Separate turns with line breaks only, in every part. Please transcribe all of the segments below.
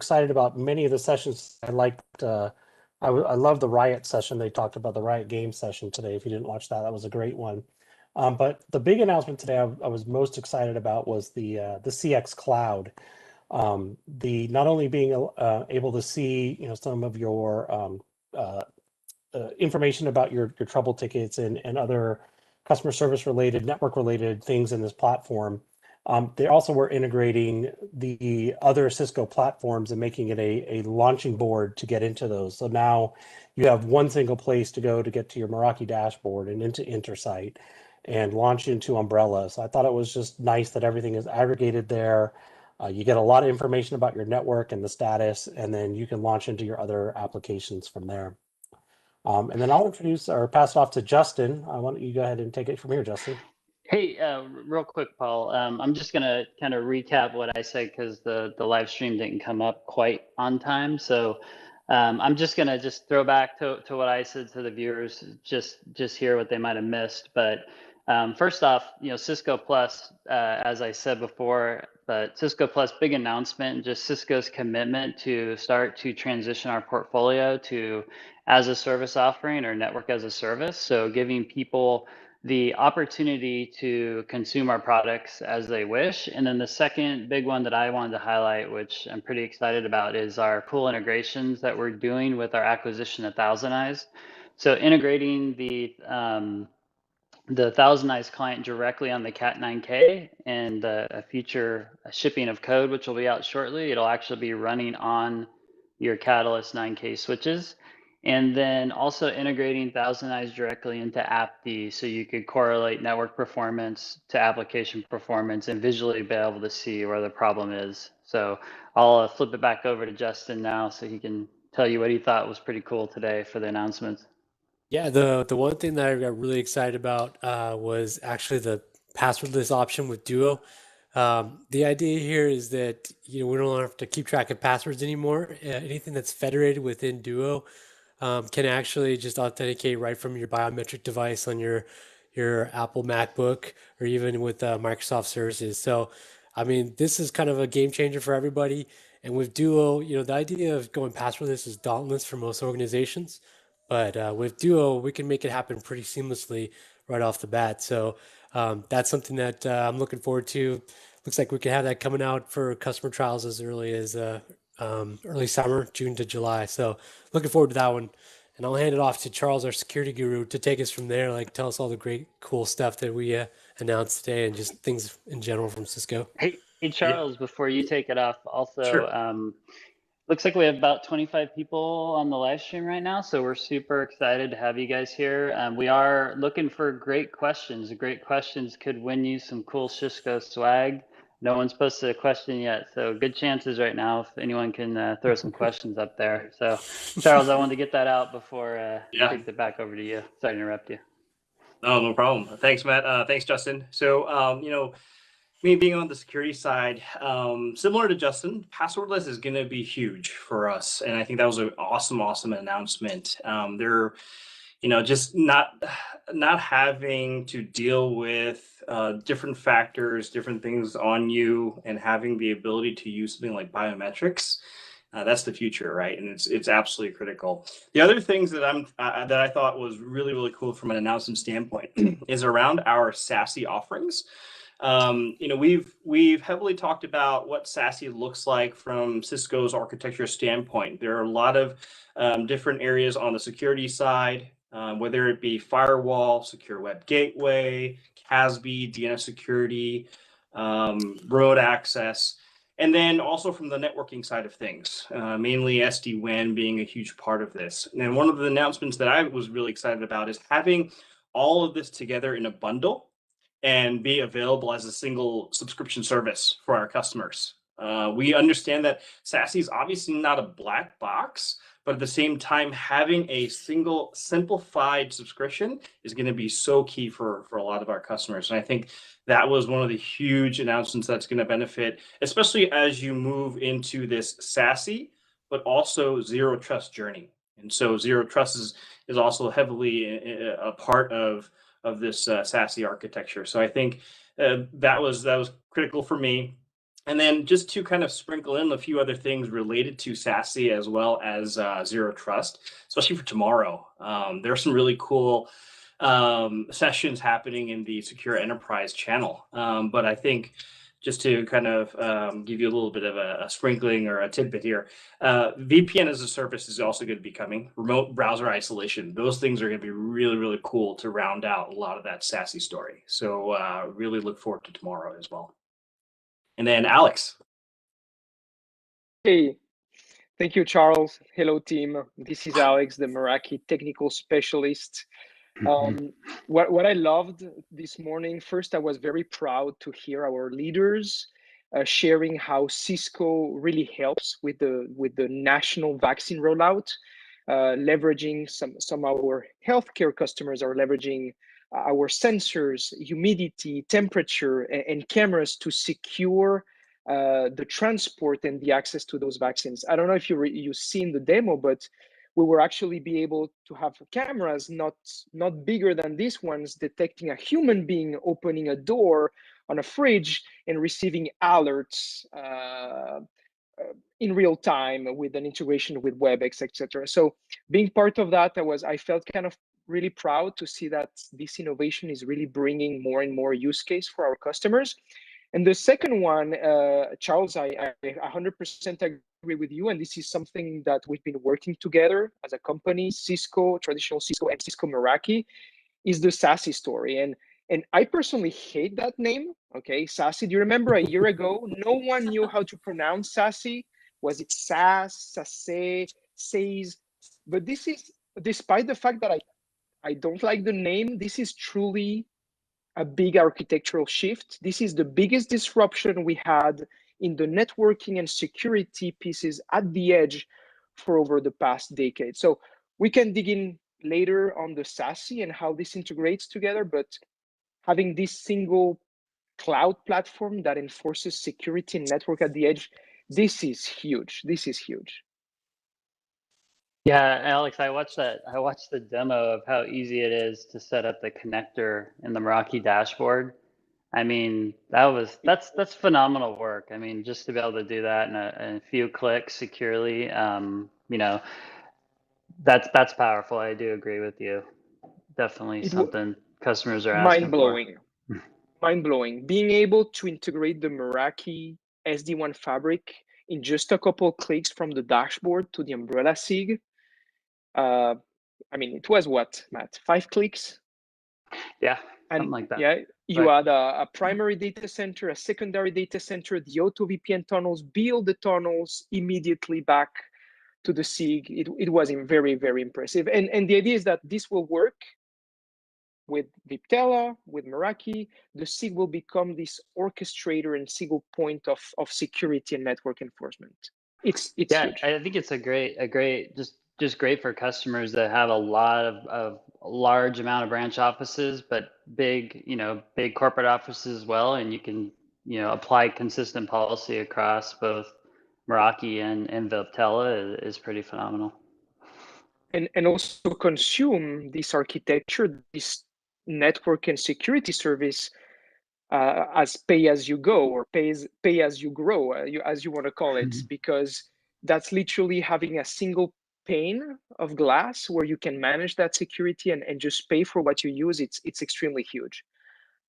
excited about many of the sessions. I liked, I love the Riot session. They talked about the Riot game session today. If you didn't watch that, that was a great one. But the big announcement today I was most excited about was the CX Cloud. The not only being able to see, some of your information about your trouble tickets and other customer service related, network related things in this platform. They also were integrating the other Cisco platforms and making it a launching board to get into those. So now you have one single place to go to get to your Meraki dashboard and into Intersight and launch into Umbrella. So I thought it was just nice that everything is aggregated there. You get a lot of information about your network and the status, and then you can launch into your other applications from there. And then I'll introduce or pass it off to Justin. Why don't you go ahead and take it from here, Justin?
Hey, real quick, Paul. I'm just going to kind of recap what I said because the live stream didn't come up quite on time. So I'm just going to just throw back to what I said to the viewers, just hear what they might have missed. But first off, Cisco Plus, as I said before, but Cisco Plus, big announcement, just Cisco's commitment to start to transition our portfolio to as a service offering or network as a service. So giving people the opportunity to consume our products as they wish. And then the second big one that I wanted to highlight, which I'm pretty excited about, is our cool integrations that we're doing with our acquisition of Thousand Eyes. So integrating the Thousand Eyes client directly on the Cat 9K and a future shipping of code, which will be out shortly. It'll actually be running on your Catalyst 9K switches. And then also integrating Thousand Eyes directly into AppD so you could correlate network performance to application performance and visually be able to see where the problem is. So I'll flip it back over to Justin now so he can tell you what he thought was pretty cool today for the announcements.
Yeah, the one thing that I got really excited about was actually the passwordless option with Duo. The idea here is that we don't have to keep track of passwords anymore. Anything that's federated within Duo can actually just authenticate right from your biometric device on your Apple MacBook or even with Microsoft services. So, I mean, this is kind of a game changer for everybody. And with Duo, the idea of going passwordless is dauntless for most organizations. But with Duo, we can make it happen pretty seamlessly right off the bat. So that's something that I'm looking forward to. Looks like we could have that coming out for customer trials as early as early summer, June to July. So looking forward to that one. And I'll hand it off to Charles, our security guru, to take us from there. Like, tell us all the great, cool stuff that we announced today and just things in general from Cisco.
Hey, Charles, before you take it off, also,
Sure.
looks like we have about 25 people on the live stream right now, so we're super excited to have you guys here. We are looking for great questions. The great questions could win you some cool Cisco swag. No one's posted a question yet, so good chances right now if anyone can throw some questions up there. So, Charles, I wanted to get that out before I kick it back over to you. Sorry to interrupt you.
Oh, no problem. Thanks, Matt. Thanks, Justin. So, me being on the security side, similar to Justin, passwordless is going to be huge for us, and I think that was an awesome announcement. They're, just not having to deal with different factors, different things on you, and having the ability to use something like biometrics. That's the future, right? And it's absolutely critical. The other things that I thought was really cool from an announcement standpoint is around our SASE offerings. We've heavily talked about what SASE looks like from Cisco's architecture standpoint. There are a lot of different areas on the security side, whether it be firewall, secure web gateway, CASB, DNS security, road access, and then also from the networking side of things, mainly SD-WAN being a huge part of this. And one of the announcements that I was really excited about is having all of this together in a bundle and be available as a single subscription service for our customers. We understand that SASE is obviously not a black box, but at the same time, having a single simplified subscription is going to be so key for a lot of our customers. And I think that was one of the huge announcements that's going to benefit, especially as you move into this SASE, but also zero trust journey. And so zero trust is also heavily a part of this SASE architecture. So I think that was critical for me. And then just to kind of sprinkle in a few other things related to SASE as well as Zero Trust, especially for tomorrow. There are some really cool sessions happening in the Secure Enterprise channel. But I think just to kind of give you a little bit of a sprinkling or a tidbit here, VPN as a service is also going to be coming. Remote browser isolation. Those things are going to be really, really cool to round out a lot of that SASE story. So really look forward to tomorrow as well. And then Alex.
Hey, thank you, Charles. Hello, team. This is Alex, the Meraki technical specialist. What I loved this morning, first, I was very proud to hear our leaders sharing how Cisco really helps with the national vaccine rollout, leveraging some of our healthcare customers are leveraging our sensors, humidity, temperature, and cameras to secure the transport and the access to those vaccines. I don't know if you've seen the demo, but we were actually be able to have cameras not bigger than these ones detecting a human being opening a door on a fridge and receiving alerts in real time with an integration with WebEx, etc. So being part of that, I felt kind of really proud to see that this innovation is really bringing more and more use case for our customers. And the second one, Charles, I 100% agree with you. And this is something that we've been working together as a company, Cisco, traditional Cisco and Cisco Meraki, is the SASE story. And I personally hate that name, okay? SASE, do you remember a year ago, no one knew how to pronounce SASE? Was it SAS, SASE, SASE? But this is, despite the fact that I don't like the name, this is truly a big architectural shift. This is the biggest disruption we had in the networking and security pieces at the edge for over the past decade. So we can dig in later on the SASE and how this integrates together, but having this single cloud platform that enforces security and network at the edge, this is huge. This is huge.
Yeah, Alex, I watched the demo of how easy it is to set up the connector in the Meraki dashboard. I mean, that's phenomenal work. I mean, just to be able to do that in a few clicks securely, you know, that's powerful. I do agree with you. Definitely something customers are asking for.
Mind-blowing. Being able to integrate the Meraki SD-WAN fabric in just a couple of clicks from the dashboard to the umbrella SIG. I mean, it was what, Matt? 5 clicks?
Yeah, something like that.
Yeah, you had a primary data center, a secondary data center, the auto VPN tunnels, build the tunnels immediately back to the SIG. It was very, very impressive. And the idea is that this will work with Viptela, with Meraki. The SIG will become this orchestrator and single point of security and network enforcement. It's
yeah,
huge.
I think it's a great just great for customers that have a lot of large amount of branch offices, but big corporate offices as well, and you can apply consistent policy across both Meraki and Viptela is pretty phenomenal.
And also consume this architecture, this network and security service as pay as you go or pay as you grow, as you want to call it, because that's literally having a single pane of glass where you can manage that security and just pay for what you use. It's extremely huge.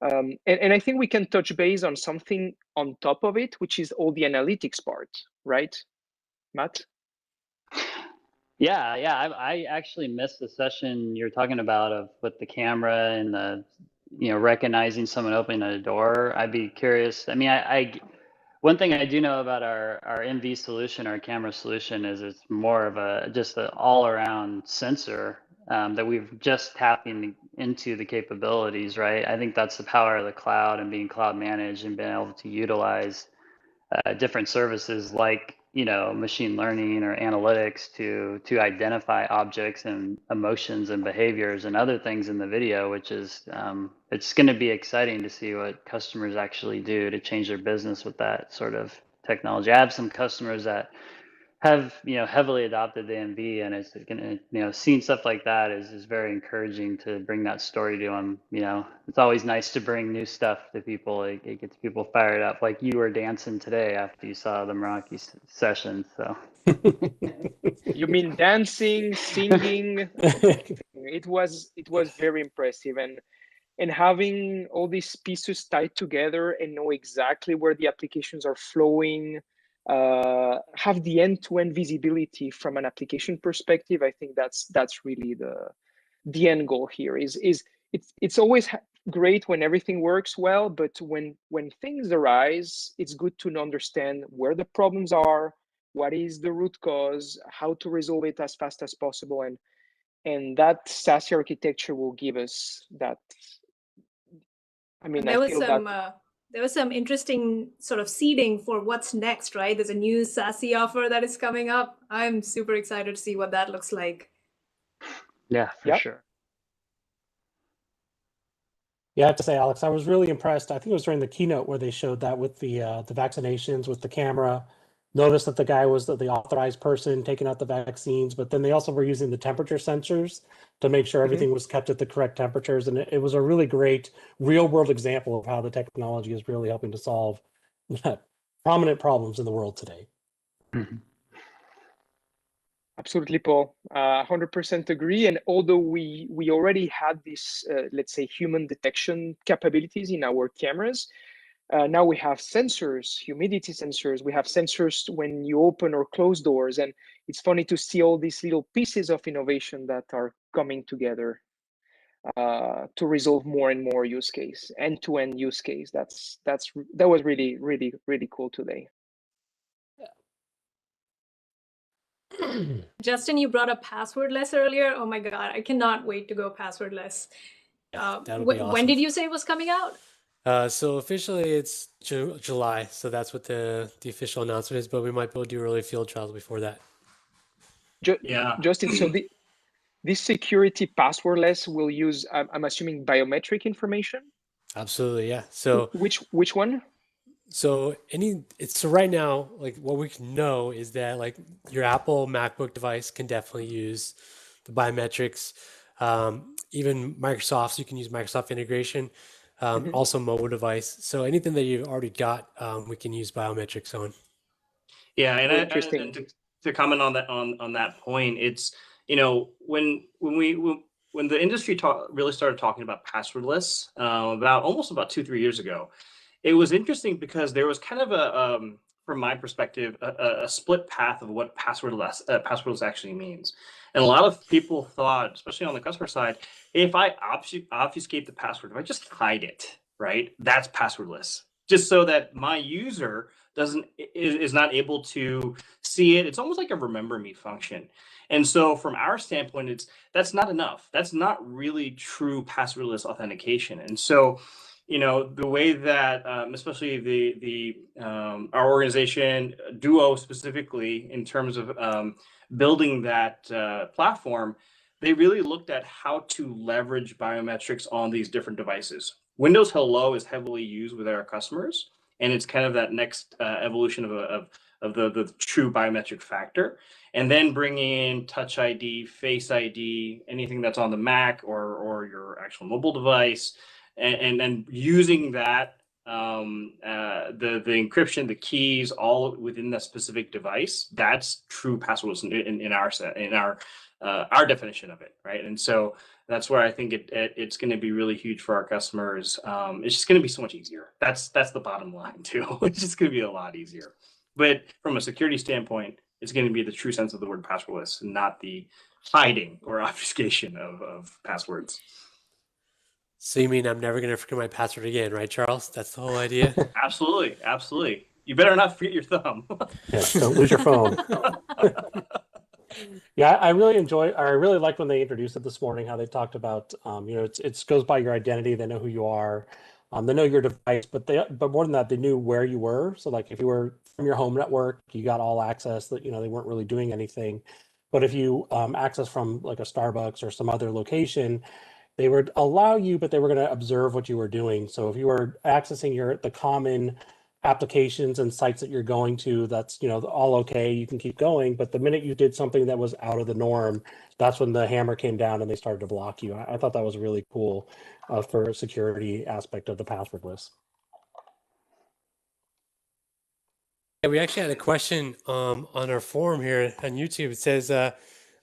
And I think we can touch base on something on top of it, which is all the analytics part, right, Matt?
Yeah, I actually missed the session you're talking about with the camera and the recognizing someone opening a door. I'd be curious. I mean, one thing I do know about our MV solution, our camera solution, is it's more of just an all-around sensor that we've just tapping into the capabilities, right? I think that's the power of the cloud and being cloud managed and being able to utilize different services like machine learning or analytics to identify objects and emotions and behaviors and other things in the video, which is it's going to be exciting to see what customers actually do to change their business with that sort of technology. I have some customers that have heavily adopted the MV, and it's gonna seeing stuff like that is very encouraging to bring that story to them. It's always nice to bring new stuff to people. It gets people fired up, like you were dancing today after you saw the Meraki session. So
You mean dancing, singing? It was very impressive, and having all these pieces tied together and know exactly where the applications are flowing, have the end-to-end visibility from an application perspective. I think that's really the end goal here. It's always great when everything works well, but when things arise, it's good to understand where the problems are, what is the root cause, how to resolve it as fast as possible, and that SASE architecture will give us that. I mean, I feel that
there was some interesting sort of seeding for what's next, right? There's a new SASE offer that is coming up. I'm super excited to see what that looks like.
yeah, for sure.
Yeah, I have to say, Alex, I was really impressed. I think it was during the keynote where they showed that with the vaccinations, with the camera. Noticed that the guy was the authorized person taking out the vaccines, but then they also were using the temperature sensors to make sure everything was kept at the correct temperatures. And it was a really great real world example of how the technology is really helping to solve prominent problems in the world today.
Absolutely, Paul. 100% agree. And although we already had this, let's say, human detection capabilities in our cameras, now we have sensors, humidity sensors. We have sensors when you open or close doors. And it's funny to see all these little pieces of innovation that are coming together to resolve more and more use case, end-to-end use case. That was really, really, really cool today.
Justin, you brought up passwordless earlier. Oh my God, I cannot wait to go passwordless.
That'll be awesome.
When did you say it was coming out?
So officially it's July. So that's what the official announcement is, but we might be able to do early field trials before that.
Justin, so this security passwordless will use, I'm assuming, biometric information?
Absolutely, yeah. So
which one?
So right now, like what we can know is that like your Apple MacBook device can definitely use the biometrics. Even Microsoft, so you can use Microsoft integration. Also mobile device. So anything that you've already got, we can use biometrics on.
Yeah, and
interesting.
To comment on that point, it's when the industry really started talking about passwordless about 2-3 years ago, it was interesting because there was kind of a from my perspective a split path of what passwordless actually means, and a lot of people thought, especially on the customer side, if I obfuscate the password, if I just hide it, right, that's passwordless, just so that my user is not able to see it. It's almost like a remember me function. And so from our standpoint, that's not enough. That's not really true passwordless authentication. And so, the way that especially our organization Duo specifically, in terms of building that platform, they really looked at how to leverage biometrics on these different devices. Windows Hello is heavily used with our customers, and it's kind of that next evolution of the true biometric factor. And then bringing in Touch ID, Face ID, anything that's on the Mac or your actual mobile device, and then using that the encryption, the keys, all within that specific device. That's true passwordless in our definition of it, right? And so that's where I think it's going to be really huge for our customers. It's just going to be so much easier. That's the bottom line too. It's just going to be a lot easier. But from a security standpoint, it's going to be the true sense of the word passwordless, not the hiding or obfuscation of passwords.
So you mean I'm never going to forget my password again, right, Charles? That's the whole idea?
Absolutely. You better not forget your thumb.
Yeah, don't lose your phone. Yeah, I really liked when they introduced it this morning, how they talked about, it goes by your identity. They know who you are. They know your device, but more than that, they knew where you were. So like if you were from your home network, you got all access. That they weren't really doing anything. But if you access from like a Starbucks or some other location, they would allow you, but they were going to observe what you were doing. So if you were accessing the common applications and sites that you're going to, that's, all okay, you can keep going. But the minute you did something that was out of the norm, that's when the hammer came down and they started to block you. I thought that was really cool for a security aspect of the passwordless.
Yeah, we actually had a question on our forum here on YouTube. It says, are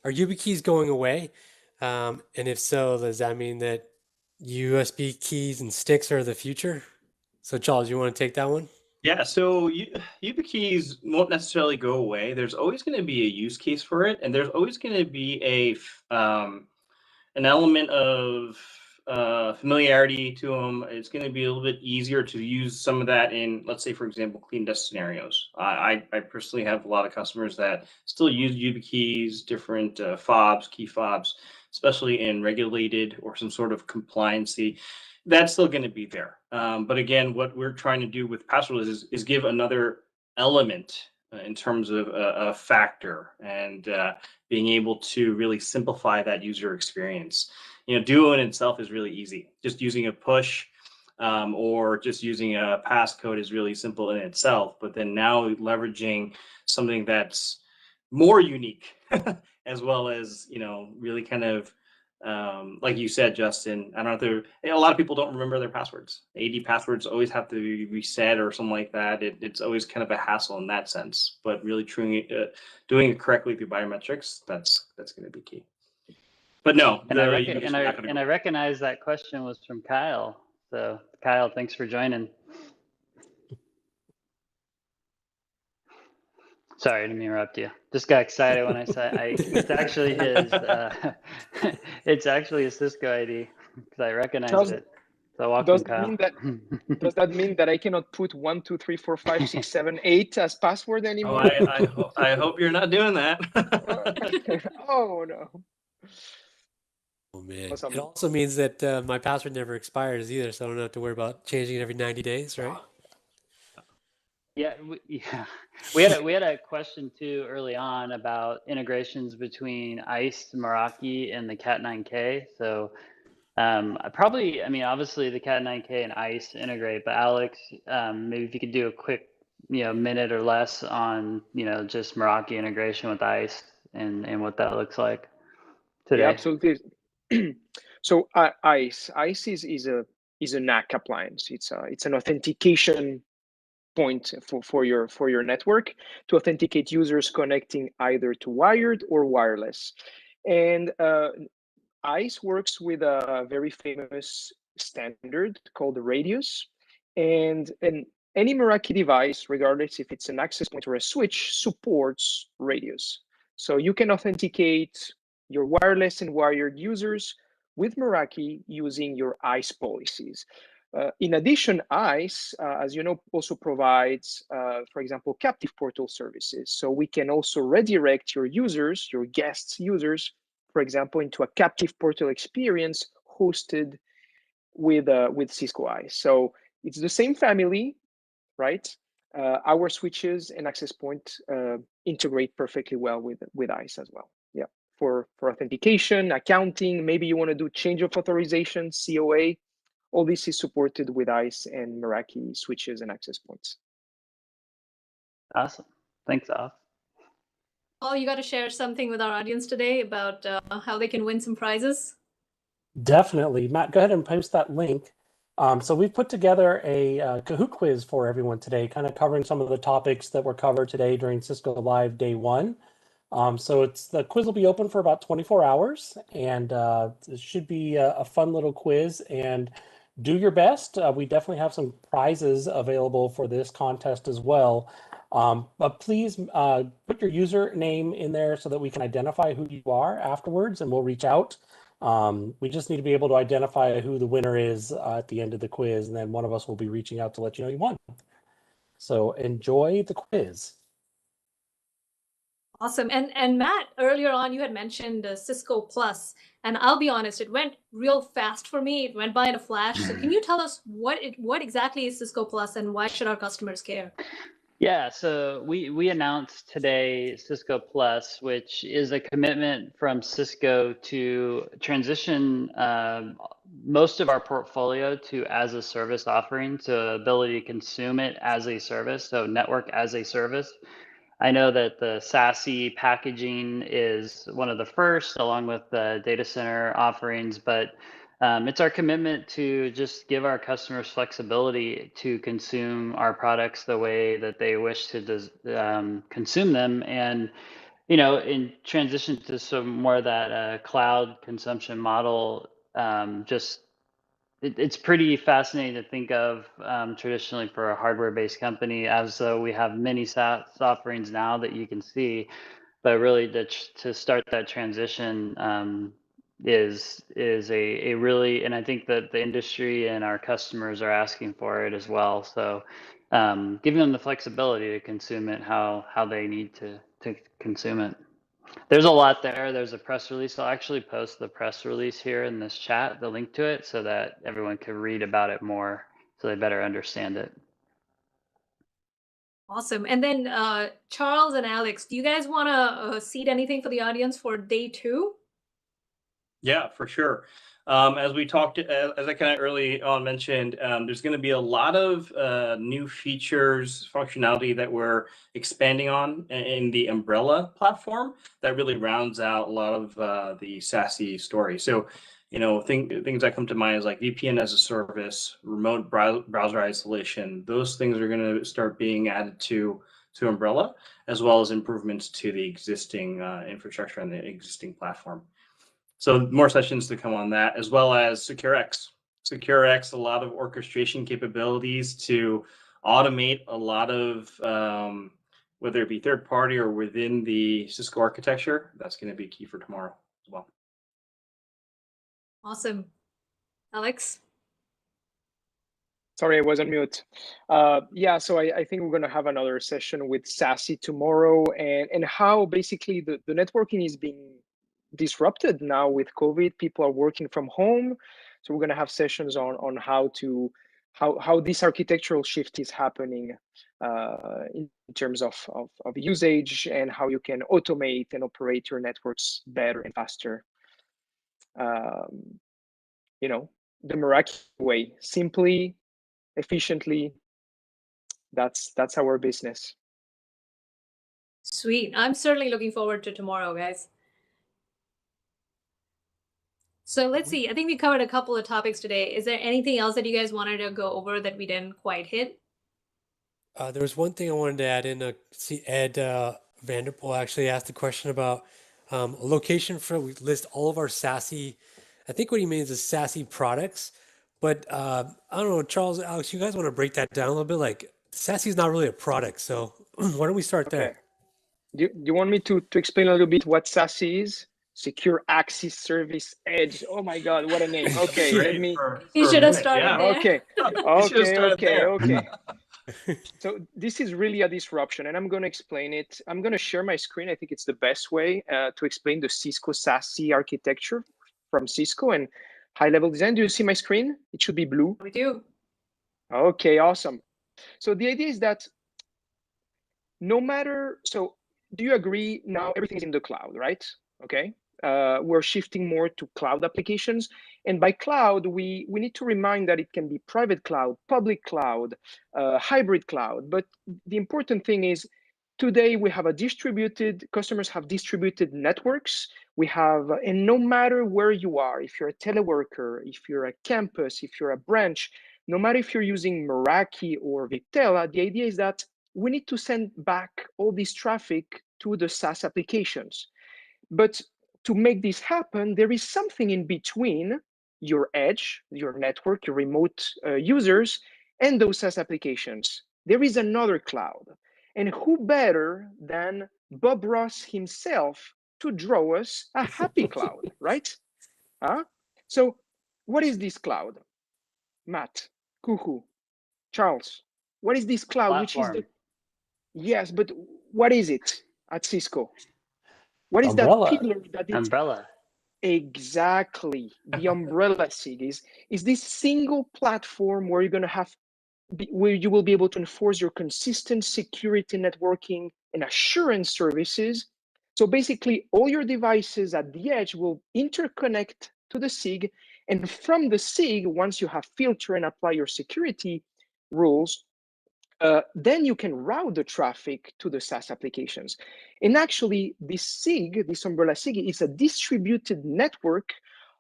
YubiKeys going away? And if so, does that mean that USB keys and sticks are the future? So Charles, you want to take that one?
Yeah, so YubiKeys won't necessarily go away. There's always going to be a use case for it, and there's always going to be an element of familiarity to them. It's going to be a little bit easier to use some of that in, let's say, for example, clean desk scenarios. I personally have a lot of customers that still use YubiKeys, different fobs, key fobs, especially in regulated or some sort of compliancy. That's still going to be there. But again, what we're trying to do with Passwordless is give another element in terms of a factor and being able to really simplify that user experience. Duo in itself is really easy. Just using a push or just using a passcode is really simple in itself. But then now leveraging something that's more unique, as well as, really kind of like you said, Justin, I don't know if a lot of people don't remember their passwords. AD passwords always have to be reset or something like that. It's always kind of a hassle in that sense. But really doing it correctly through biometrics, that's going to be key. But no,
and I recognize that question was from Kyle. So Kyle, thanks for joining. Sorry to interrupt you. Just got excited when I said it's actually his. It's actually a Cisco ID because I recognized it. So welcome, Kyle.
Does that mean that I cannot put 1, 2, 3, 4, 5, 6, 7, 8 as password anymore?
Oh, I hope you're not doing that.
Oh no.
Oh man!
Awesome.
It also means that my password never expires either, so I don't have to worry about changing it every 90 days, right?
Yeah, we had a question too early on about integrations between ICE, Meraki, and the Cat9K. So obviously the Cat9K and ICE integrate, but Alex, maybe if you could do a quick minute or less on just Meraki integration with ICE and what that looks like today.
Yeah, absolutely. So ICE is a NAC appliance. It's an authentication point for your network to authenticate users connecting either to wired or wireless. And ICE works with a very famous standard called the Radius, and any Meraki device, regardless if it's an access point or a switch, supports Radius. So you can authenticate your wireless and wired users with Meraki using your ICE policies. In addition, ICE, as you know, also provides, for example, captive portal services. So we can also redirect your users, your guests' users, for example, into a captive portal experience hosted with Cisco ICE. So it's the same family, right? Our switches and access point integrate perfectly well with ICE as well. Yeah, for authentication, accounting, maybe you want to do change of authorization, COA. All this is supported with ICE and Meraki switches and access points.
Awesome. Thanks, Alf.
Oh, you got to share something with our audience today about how they can win some prizes?
Definitely. Matt, go ahead and post that link. So we've put together a Kahoot quiz for everyone today, kind of covering some of the topics that were covered today during Cisco Live Day 1. So the quiz will be open for about 24 hours, and it should be a fun little quiz. And do your best. We definitely have some prizes available for this contest as well. But please put your username in there so that we can identify who you are afterwards, and we'll reach out. We just need to be able to identify who the winner is at the end of the quiz, and then one of us will be reaching out to let you know you won. So enjoy the quiz.
Awesome. And Matt, earlier on, you had mentioned Cisco Plus, and I'll be honest, it went real fast for me. It went by in a flash. So can you tell us what exactly is Cisco Plus and why should our customers care?
Yeah, so we announced today Cisco Plus, which is a commitment from Cisco to transition most of our portfolio to as a service offering, so ability to consume it as a service, so network as a service. I know that the SASE packaging is one of the first, along with the data center offerings, but it's our commitment to just give our customers flexibility to consume our products the way that they wish to consume them. And, you know, in transition to some more of that cloud consumption model, it's pretty fascinating to think of traditionally for a hardware-based company, as though we have many SaaS offerings now that you can see, but really to start that transition is a really, and I think that the industry and our customers are asking for it as well. So giving them the flexibility to consume it how they need to consume it. There's a lot there. There's a press release. I'll actually post the press release here in this chat, the link to it, so that everyone can read about it more, so they better understand it.
Awesome. And then Charles and Alex, do you guys want to seed anything for the audience for day 2?
Yeah, for sure. As we talked, as I kind of early on mentioned, there's going to be a lot of new features, functionality that we're expanding on in the Umbrella platform that really rounds out a lot of the SASE story. So, you know, things that come to mind is like VPN as a service, remote browser isolation. Those things are going to start being added to Umbrella, as well as improvements to the existing infrastructure and the existing platform. So more sessions to come on that, as well as SecureX. SecureX, a lot of orchestration capabilities to automate a lot of, whether it be third party or within the Cisco architecture. That's going to be key for tomorrow as well.
Awesome. Alex?
Sorry, I was on mute. Yeah, so I think we're going to have another session with SASE tomorrow, and how basically the networking is being disrupted now with COVID. People are working from home, so we're going to have sessions on how this architectural shift is happening in terms of usage, and how you can automate and operate your networks better and faster. You know, the Meraki way, simply, efficiently. That's our business.
Sweet. I'm certainly looking forward to tomorrow, guys. So let's see. I think we covered a couple of topics today. Is there anything else that you guys wanted to go over that we didn't quite hit?
There was one thing I wanted to add in. See, Ed Vanderpool actually asked a question about a location for, we list all of our SASE. I think what he means is SASE products. But I don't know, Charles, Alex, you guys want to break that down a little bit? Like, SASE is not really a product. So why don't we start there?
Do you want me to explain a little bit what SASE is? Secure Access Service Edge. Oh my God, what a name. Okay, let me.
You should have started there.
Okay. So this is really a disruption, and I'm going to explain it. I'm going to share my screen. I think it's the best way to explain the Cisco SASE architecture from Cisco and high-level design. Do you see my screen? It should be blue.
We do.
Okay, awesome. So the idea is that no matter, so do you agree now everything is in the cloud, right? Okay. We're shifting more to cloud applications. And by cloud, we need to remind that it can be private cloud, public cloud, hybrid cloud. But the important thing is today we have customers have distributed networks. We have, and no matter where you are, if you're a teleworker, if you're a campus, if you're a branch, no matter if you're using Meraki or Viptela, the idea is that we need to send back all this traffic to the SaaS applications. But to make this happen, there is something in between your edge, your network, your remote users, and those SaaS applications. There is another cloud. And who better than Bob Ross himself to draw us a happy cloud, right? So what is this cloud? Matt, Kuhu, Charles, what is this cloud?
Platform.
Which is yes, but what is it at Cisco? What is
Umbrella.
that pillar that it's
Umbrella.
exactly the umbrella SIG is this single platform where you're going to have where you will be able to enforce your consistent security, networking, and assurance services. So basically all your devices at the edge will interconnect to the SIG, And from the SIG, once you have filter and apply your security rules, then you can route the traffic to the SaaS applications. And actually, this SIG, this umbrella SIG, is a distributed network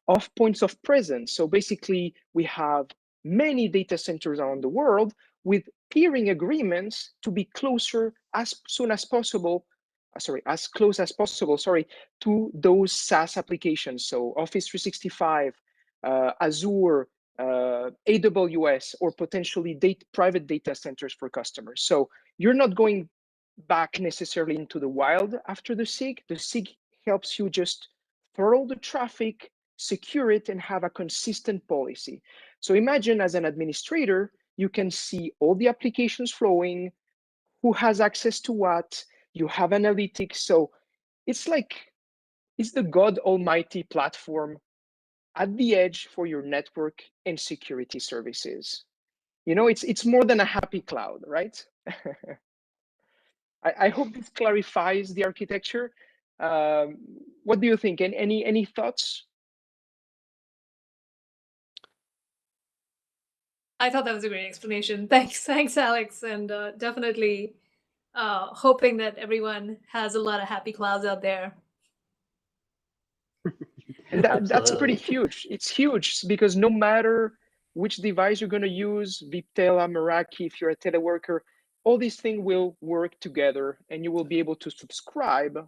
of points of presence. So basically, we have many data centers around the world with peering agreements to be closer as soon as possible, as close as possible, to those SaaS applications. So Office 365, Azure, AWS, or potentially private data centers for customers. So you're not going back necessarily into the wild after the SIG. The SIG helps you just throttle the traffic, secure it, and have a consistent policy. So imagine as an administrator, you can see all the applications flowing, who has access to what, you have analytics. So it's the God Almighty platform at the edge for your network and security services. You know, it's more than a happy cloud, right? I hope this clarifies the architecture. What do you think? And any thoughts?
I thought that was a great explanation. Thanks, Alex, and definitely hoping that everyone has a lot of happy clouds out there.
And that's pretty huge. It's huge because no matter which device you're going to use, Viptela, Meraki, if you're a teleworker, all these things will work together and you will be able to subscribe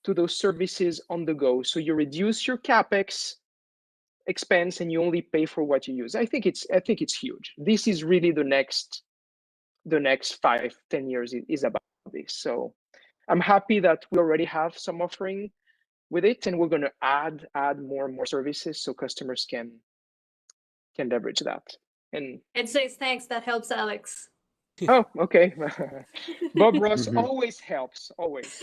to those services on the go. So you reduce your CapEx expense and you only pay for what you use. I think it's huge. This is really the next 5-10 years is about this. So I'm happy that we already have some offering with it, and we're going to add more and more services so customers can leverage that. And
Ed says thanks. That helps, Alex.
oh, okay. Bob Ross always helps, always.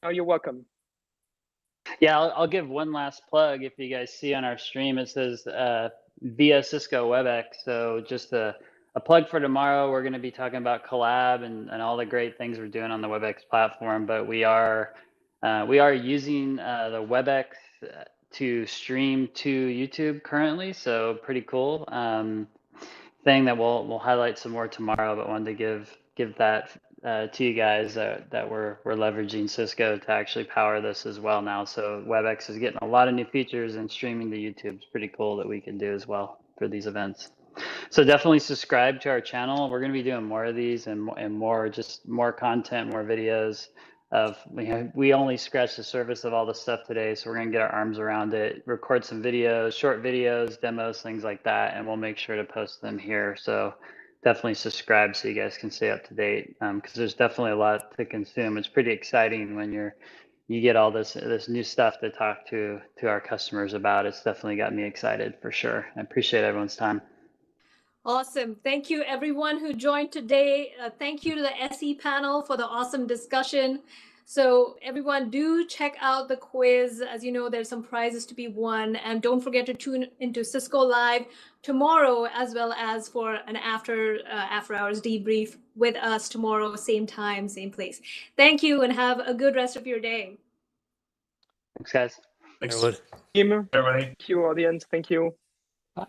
Oh, you're welcome.
Yeah, I'll give one last plug. If you guys see on our stream, it says via Cisco WebEx. So just a plug for tomorrow. We're going to be talking about collab and all the great things we're doing on the WebEx platform. But we are using the WebEx to stream to YouTube currently. So pretty cool thing that we'll highlight some more tomorrow. But wanted to give that to you guys that we're leveraging Cisco to actually power this as well now. So WebEx is getting a lot of new features, and streaming to YouTube is pretty cool that we can do as well for these events. So definitely subscribe to our channel. We're going to be doing more of these and more content, more videos. We only scratched the surface of all the stuff today, so we're going to get our arms around it, record some videos, short videos, demos, things like that, and we'll make sure to post them here. So definitely subscribe so you guys can stay up to date, because there's definitely a lot to consume. It's pretty exciting when you get all this new stuff to talk to our customers about. It's definitely got me excited for sure. I appreciate everyone's time.
Awesome. Thank you, everyone who joined today. Thank you to the SE panel for the awesome discussion. So everyone, do check out the quiz. As you know, there's some prizes to be won. And don't forget to tune into Cisco Live tomorrow, as well as for an after hours debrief with us tomorrow, same time, same place. Thank you, and have a good rest of your day.
Thanks, guys.
Thanks.
Everyone.
Everybody.
Everybody.
Thank you, audience. Thank you.
Bye.